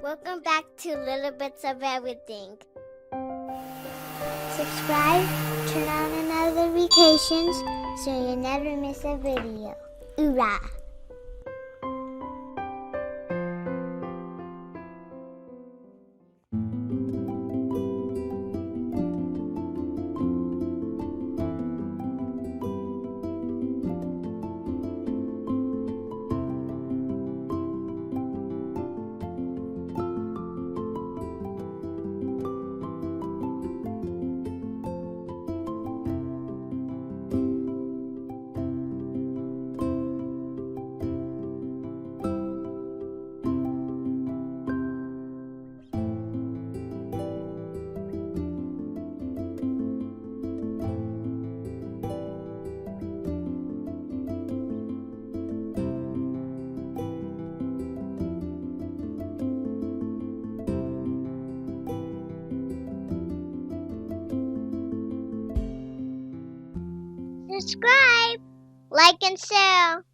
Welcome back to Little Bits of Everything. Subscribe, turn on notifications so you never miss a video. Hoorah! Subscribe, like, and share.